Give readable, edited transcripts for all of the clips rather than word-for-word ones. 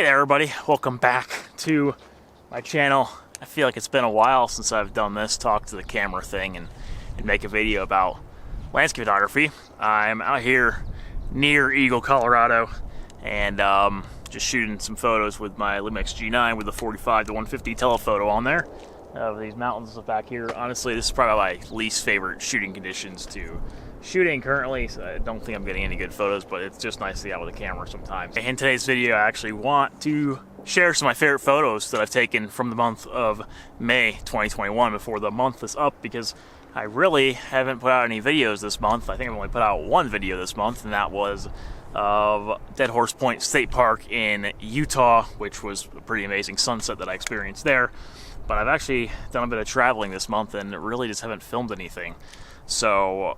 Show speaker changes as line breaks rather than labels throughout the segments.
Hey there everybody, welcome back to my channel. I feel like it's been a while since I've done this, talk to the camera thing and make a video about landscape photography. I'm out here near Eagle, Colorado, and just shooting some photos with my Lumix G9 with the 45 to 150 telephoto on there of these mountains back here. Honestly, this is probably my least favorite shooting conditions to shooting currently, so I don't think I'm getting any good photos, but it's just nice to be out with a camera sometimes. In today's video, I actually want to share some of my favorite photos that I've taken from the month of May 2021 before the month is up, because I really haven't put out any videos this month. I think I've only put out one video this month, and that was of Dead Horse Point State Park in Utah, which was a pretty amazing sunset that I experienced there. But I've actually done a bit of traveling this month and really just haven't filmed anything. So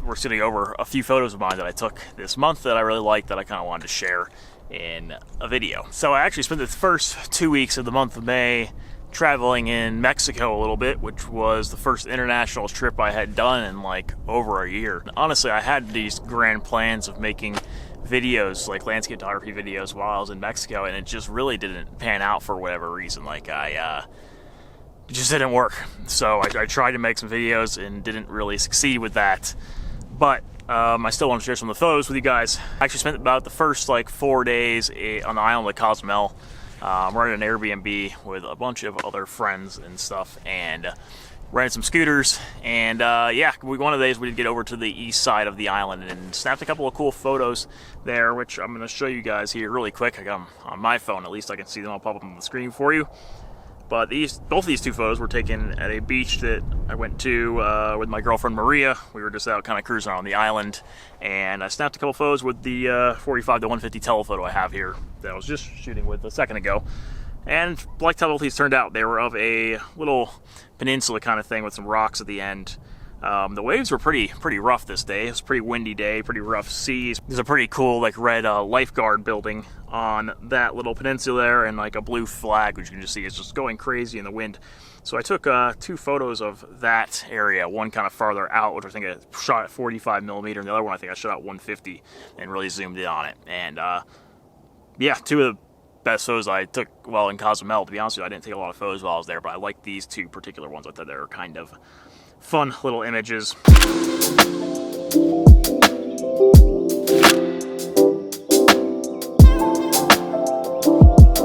we're sitting over a few photos of mine that I took this month that I really liked, that I kind of wanted to share in a video. So I actually spent the first 2 weeks of the month of May traveling in Mexico a little bit, which was the first international trip I had done in like over a year. Honestly, I had these grand plans of making videos, like landscape photography videos, while I was in Mexico, and it just really didn't pan out for whatever reason. Like it just didn't work. So I tried to make some videos and didn't really succeed with that. But I still want to share some of the photos with you guys. I actually spent about the first like 4 days on the island of Cozumel. Rented an Airbnb with a bunch of other friends and stuff, and rented some scooters. And yeah, one of the days we did get over to the east side of the island and snapped a couple of cool photos there, which I'm going to show you guys here really quick. I got them on my phone, at least I can see them. I'll pop up on the screen for you. But both of these two photos were taken at a beach that I went to with my girlfriend Maria. We were just out kind of cruising around the island, and I snapped a couple photos with the 45 to 150 telephoto I have here that I was just shooting with a second ago. And like how both these turned out, they were of a little peninsula kind of thing with some rocks at the end. The waves were pretty rough this day. It was a pretty windy day, pretty rough seas. There's a pretty cool like red lifeguard building on that little peninsula there, and like a blue flag, which you can just see is just going crazy in the wind. So I took two photos of that area, one kind of farther out, which I think I shot at 45 millimeter, and the other one I think I shot at 150 and really zoomed in on it. And yeah, two of the best photos I took while in Cozumel. To be honest with you, I didn't take a lot of photos while I was there, but I like these two particular ones. I thought they were kind of fun little images.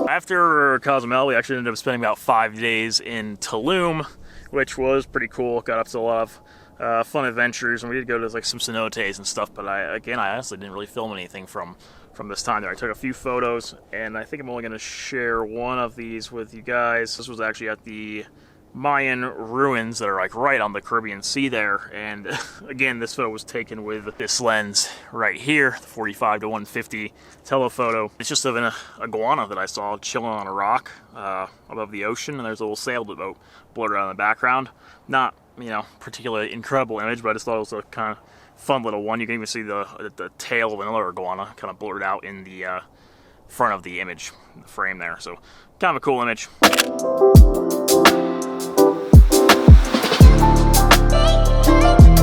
After Cozumel, we actually ended up spending about 5 days in Tulum, which was pretty cool. Got up to a lot of fun adventures, and we did go to like some cenotes and stuff, but I honestly didn't really film anything from this time there. I took a few photos, and I think I'm only going to share one of these with you guys. This was actually at the Mayan ruins that are like right on the Caribbean Sea there, and again, this photo was taken with this lens right here, the 45 to 150 telephoto. It's just of an iguana that I saw chilling on a rock above the ocean, and there's a little sailboat blurred out in the background. Not, you know, particularly incredible image, but I just thought it was a kind of fun little one. You can even see the tail of another iguana kind of blurred out in the front of the image, the frame there. So kind of a cool image.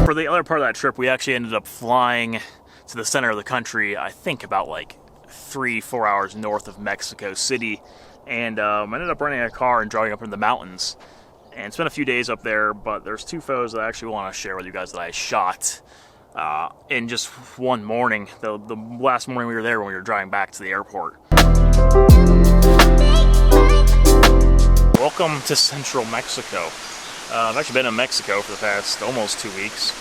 For the other part of that trip, we actually ended up flying to the center of the country, I think about like 3-4 hours north of Mexico City, and I ended up renting a car and driving up into the mountains and spent a few days up there. But there's two photos that I actually want to share with you guys that I shot in just one morning, the last morning we were there when we were driving back to the airport. Welcome to central Mexico. I've actually been in Mexico for the past almost 2 weeks,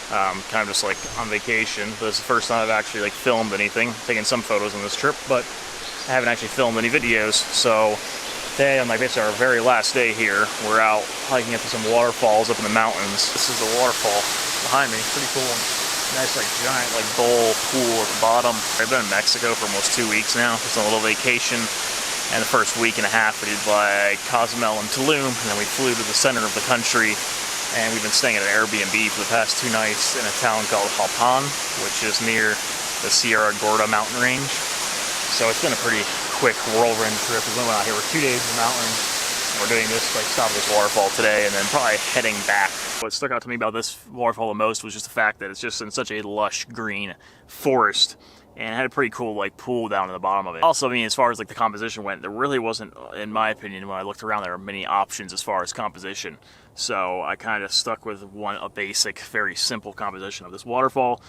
kind of just like on vacation. But it's the first time I've actually like filmed anything, taken some photos on this trip, but I haven't actually filmed any videos. So today, on like basically our very last day here, we're out hiking up to some waterfalls up in the mountains. This is the waterfall behind me, pretty cool. Nice like giant like bowl pool at the bottom. I've been in Mexico for almost 2 weeks now, just on a little vacation. And the first week and a half we did like Cozumel and Tulum, and then we flew to the center of the country, and we've been staying at an Airbnb for the past 2 nights in a town called Jalpan, which is near the Sierra Gorda mountain range. So it's been a pretty quick whirlwind trip. We went out here for 2 days in the mountains. We're doing this, like stop at this waterfall today, and then probably heading back. What stuck out to me about this waterfall the most was just the fact that it's just in such a lush green forest, and it had a pretty cool like pool down in the bottom of it. Also, I mean, as far as like the composition went, there really wasn't, in my opinion, when I looked around, there were many options as far as composition. So I kind of stuck with a basic, very simple composition of this waterfall.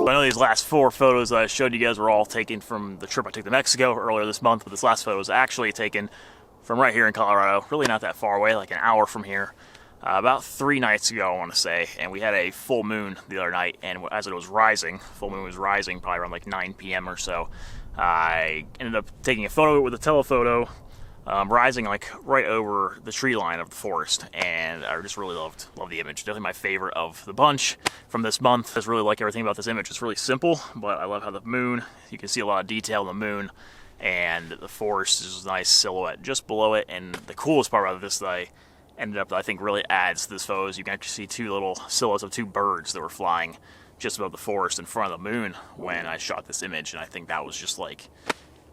I know these last 4 photos that I showed you guys were all taken from the trip I took to Mexico earlier this month, but this last photo was actually taken from right here in Colorado, really not that far away, like an hour from here, about 3 nights ago, I want to say, and we had a full moon the other night, and as it was rising, full moon was rising probably around like 9 p.m. or so, I ended up taking a photo with a telephoto, rising like right over the tree line of the forest, and I just really loved the image. Definitely my favorite of the bunch from this month. I just really like everything about this image. It's really simple, but I love how the moon, you can see a lot of detail in the moon, and the forest is a nice silhouette just below it. And the coolest part about this that I ended up, I think really adds to this photo, is you can actually see 2 little silhouettes of 2 birds that were flying just above the forest in front of the moon when I shot this image, and I think that was just like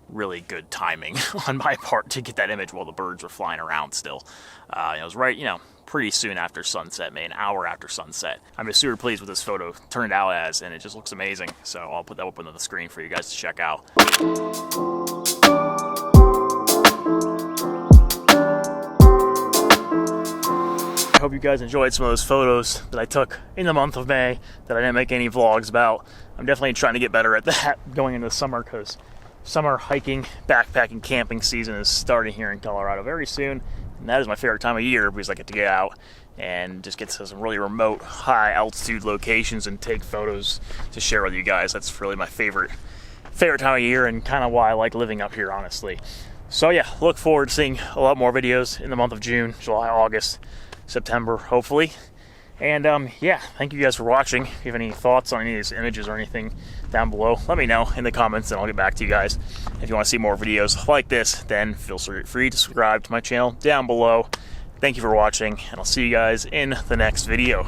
really good timing on my part to get that image while the birds were flying around still. It was right, pretty soon after sunset, maybe an hour after sunset. I'm just super pleased with this photo turned out as, and it just looks amazing. So I'll put that up on the screen for you guys to check out. I hope you guys enjoyed some of those photos that I took in the month of May that I didn't make any vlogs about. I'm definitely trying to get better at that going into the summer, because summer hiking, backpacking, camping season is starting here in Colorado very soon, and that is my favorite time of year because I get to get out and just get to some really remote, high altitude locations and take photos to share with you guys. That's really my favorite time of year, and kind of why I like living up here, honestly. So yeah, look forward to seeing a lot more videos in the month of June, July, August, September, hopefully. And yeah, thank you guys for watching. If you have any thoughts on any of these images or anything down below, let me know in the comments and I'll get back to you guys. If you want to see more videos like this, then feel free to subscribe to my channel down below. Thank you for watching, and I'll see you guys in the next video.